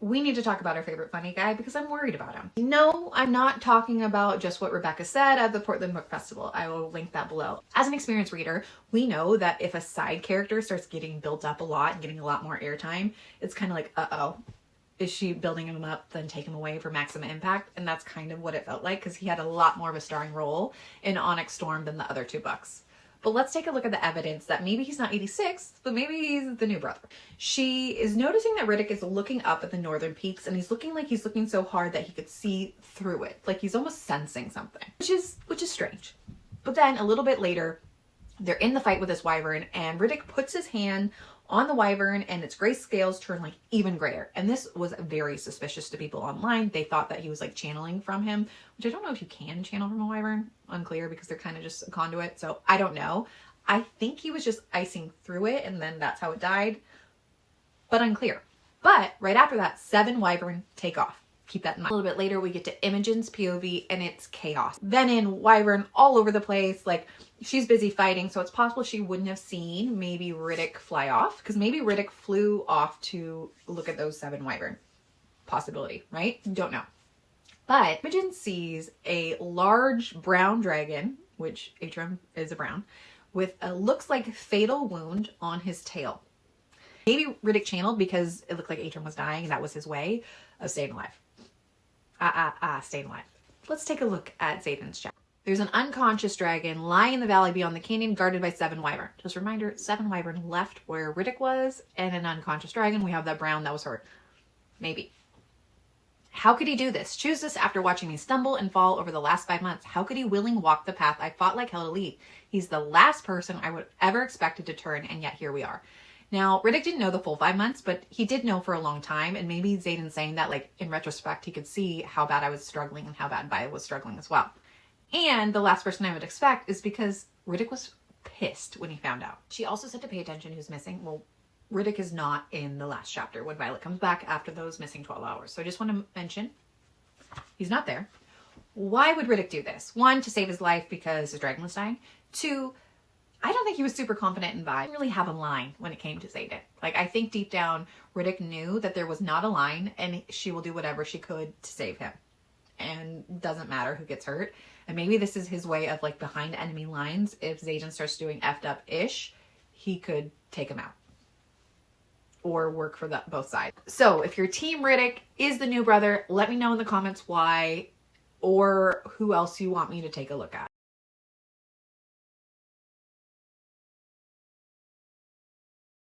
we need to talk about our favorite funny guy because I'm worried about him. No, I'm not talking about just what Rebecca said at the Portland Book Festival. I will link that below. As an experienced reader, we know that if a side character starts getting built up a lot and getting a lot more airtime, it's kind of like, uh-oh, is she building him up then take him away for maximum impact? And that's kind of what it felt like because he had a lot more of a starring role in Onyx Storm than the other two books. But let's take a look at the evidence that maybe he's not 86, but maybe he's the new brother. She is noticing that Ridoc is looking up at the northern peaks and he's looking like he's looking so hard that he could see through it. Like he's almost sensing something, which is strange. But then a little bit later, they're in the fight with this wyvern and Ridoc puts his hand on the wyvern and its gray scales turn like even grayer. And this was very suspicious to people online. They thought that he was like channeling from him, which I don't know if you can channel from a wyvern. Unclear because they're kind of just a conduit. So I don't know. I think he was just icing through it and then that's how it died, but unclear. But right after that, 7 wyvern take off. Keep that in mind. A little bit later, we get to Imogen's POV and it's chaos. Venom, wyvern all over the place. Like she's busy fighting. So it's possible she wouldn't have seen maybe Ridoc fly off because maybe Ridoc flew off to look at those 7 wyvern. Possibility, right? Don't know. But Imogen sees a large brown dragon, which Atrum is a brown, with a looks like fatal wound on his tail. Maybe Ridoc channeled because it looked like Atrum was dying and that was his way of staying alive. Staying alive. Let's take a look at Zayden's chapter. There's an unconscious dragon lying in the valley beyond the canyon guarded by 7 wyvern. Just a reminder, 7 wyvern left where Ridoc was and an unconscious dragon. We have that brown that was hurt. Maybe. How could he do this? Choose this after watching me stumble and fall over the last 5 months. How could he willing walk the path I fought like hell to lead? He's the last person I would ever expected to turn, and yet here we are. Now, Ridoc didn't know the full 5 months, but he did know for a long time. And maybe Zayden's saying that, like, in retrospect, he could see how bad I was struggling and how bad Vi was struggling as well. And the last person I would expect is because Ridoc was pissed when he found out. She also said to pay attention who's missing. Well, Ridoc is not in the last chapter when Violet comes back after those missing 12 hours. So I just want to mention he's not there. Why would Ridoc do this? 1, to save his life because his dragon was dying. 2, I don't think he was super confident in Vi. He didn't really have a line when it came to Zayden. Like, I think deep down, Ridoc knew that there was not a line and she will do whatever she could to save him. And doesn't matter who gets hurt. And maybe this is his way of, like, behind enemy lines. If Zayden starts doing effed up-ish, he could take him out. Or work for both sides. So if your team Ridoc is the new brother, let me know in the comments why or who else you want me to take a look at.